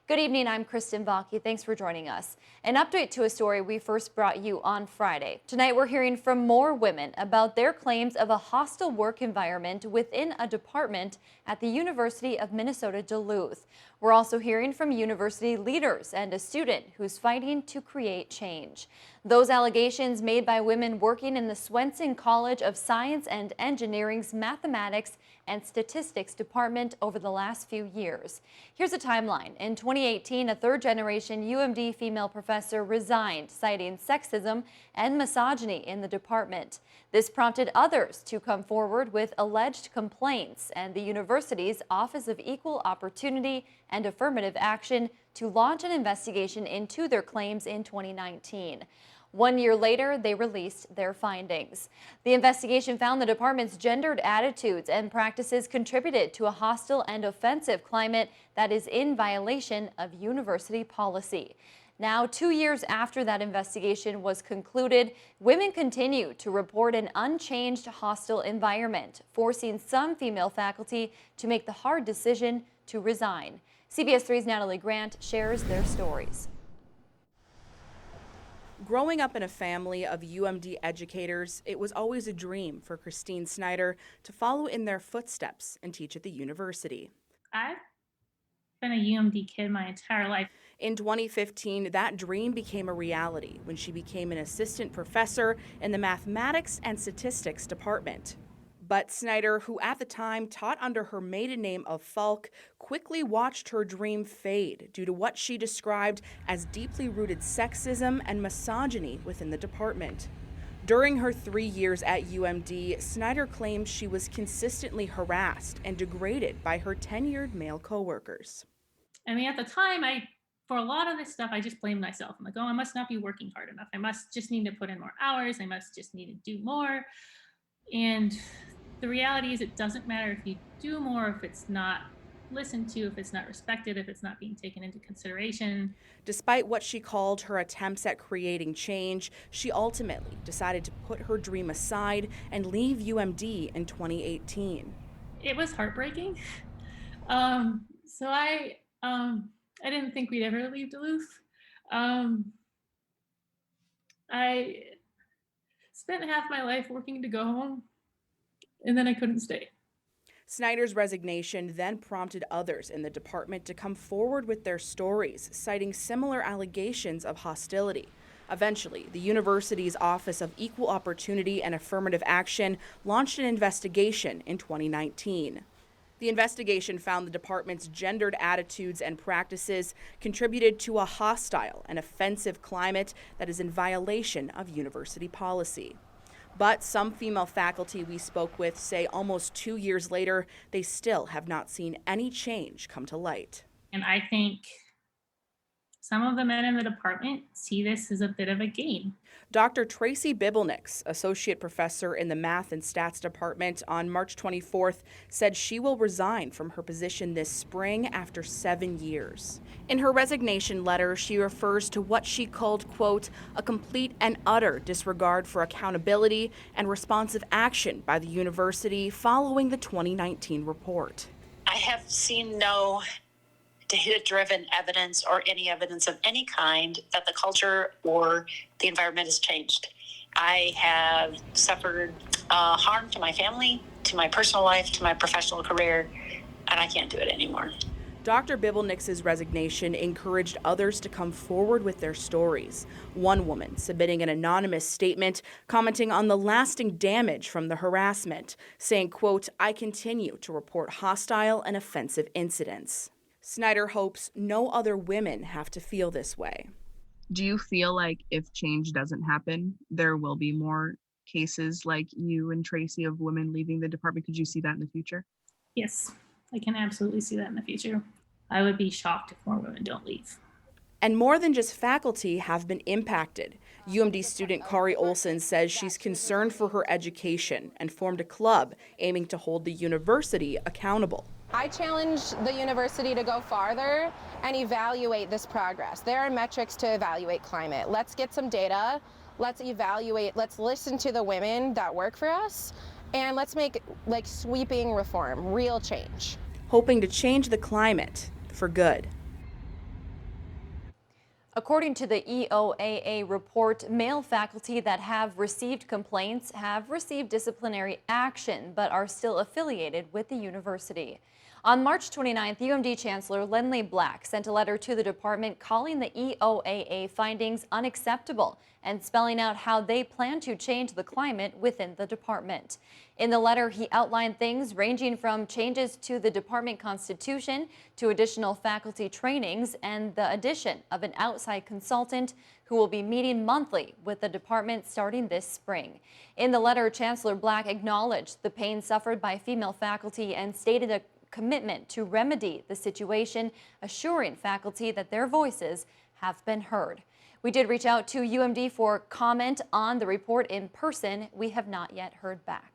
Good evening, I'm Kristen Baki. Thanks for joining us. An update to a story we first brought you on Friday. Tonight we're hearing from more women about their claims of a hostile work environment within a department at the University of Minnesota Duluth. We're also hearing from university leaders and a student who's fighting to create change. Those allegations made by women working in the Swenson College of Science and Engineering's Mathematics and Statistics Department over the last few years. Here's a timeline. In 2018, a third-generation UMD female professor resigned, citing sexism and misogyny in the department. This prompted others to come forward with alleged complaints, and the university's Office of Equal Opportunity and Affirmative Action to launch an investigation into their claims in 2019. 1 year later, they released their findings. The investigation found the department's gendered attitudes and practices contributed to a hostile and offensive climate that is in violation of university policy. Now, 2 years after that investigation was concluded, women continue to report an unchanged hostile environment, forcing some female faculty to make the hard decision to resign. CBS 3's Natalie Grant shares their stories. Growing up in a family of UMD educators, it was always a dream for Christine Snyder to follow in their footsteps and teach at the university. I've been a UMD kid my entire life. In 2015, that dream became a reality when she became an assistant professor in the Mathematics and Statistics department. But Snyder, who at the time taught under her maiden name of Falk, quickly watched her dream fade due to what she described as deeply rooted sexism and misogyny within the department. During her 3 years at UMD, Snyder claimed she was consistently harassed and degraded by her tenured male coworkers. I mean, at the time, for a lot of this stuff, I just blamed myself. I'm like, oh, I must not be working hard enough. I must just need to put in more hours. I must just need to do more. And the reality is it doesn't matter if you do more, if it's not listened to, if it's not respected, if it's not being taken into consideration. Despite what she called her attempts at creating change, she ultimately decided to put her dream aside and leave UMD in 2018. It was heartbreaking. So I didn't think we'd ever leave Duluth. I spent half my life working to go home, and then I couldn't stay. Snyder's resignation then prompted others in the department to come forward with their stories, citing similar allegations of hostility. Eventually, the university's Office of Equal Opportunity and Affirmative Action launched an investigation in 2019. The investigation found the department's gendered attitudes and practices contributed to a hostile and offensive climate that is in violation of university policy. But some female faculty we spoke with say almost 2 years later, they still have not seen any change come to light. And I think some of the men in the department see this as a bit of a game. Dr. Tracy Bibelnix, associate professor in the Math and Stats department, on March 24th said she will resign from her position this spring after 7 years. In her resignation letter, she refers to what she called, quote, a complete and utter disregard for accountability and responsive action by the university following the 2019 report. I have seen no data-driven evidence or any evidence of any kind that the culture or the environment has changed. I have suffered harm to my family, to my personal life, to my professional career, and I can't do it anymore. Dr. Bibelnix's resignation encouraged others to come forward with their stories. One woman submitting an anonymous statement commenting on the lasting damage from the harassment, saying, quote, I continue to report hostile and offensive incidents. Snyder hopes no other women have to feel this way. Do you feel like if change doesn't happen, there will be more cases like you and Tracy of women leaving the department? Could you see that in the future? Yes, I can absolutely see that in the future. I would be shocked if more women don't leave. And more than just faculty have been impacted. UMD student Kari Olson says she's concerned for her education and formed a club aiming to hold the university accountable. I challenge the university to go farther and evaluate this progress. There are metrics to evaluate climate. Let's get some data. Let's evaluate. Let's listen to the women that work for us, and let's make sweeping reform, real change. Hoping to change the climate for good. According to the EOAA report, male faculty that have received complaints have received disciplinary action but are still affiliated with the university. On March 29th, UMD Chancellor Lindley Black sent a letter to the department calling the EOAA findings unacceptable and spelling out how they plan to change the climate within the department. In the letter, he outlined things ranging from changes to the department constitution to additional faculty trainings and the addition of an outside consultant who will be meeting monthly with the department starting this spring. In the letter, Chancellor Black acknowledged the pain suffered by female faculty and stated a commitment to remedy the situation, assuring faculty that their voices have been heard. We did reach out to UMD for comment on the report in person. We have not yet heard back.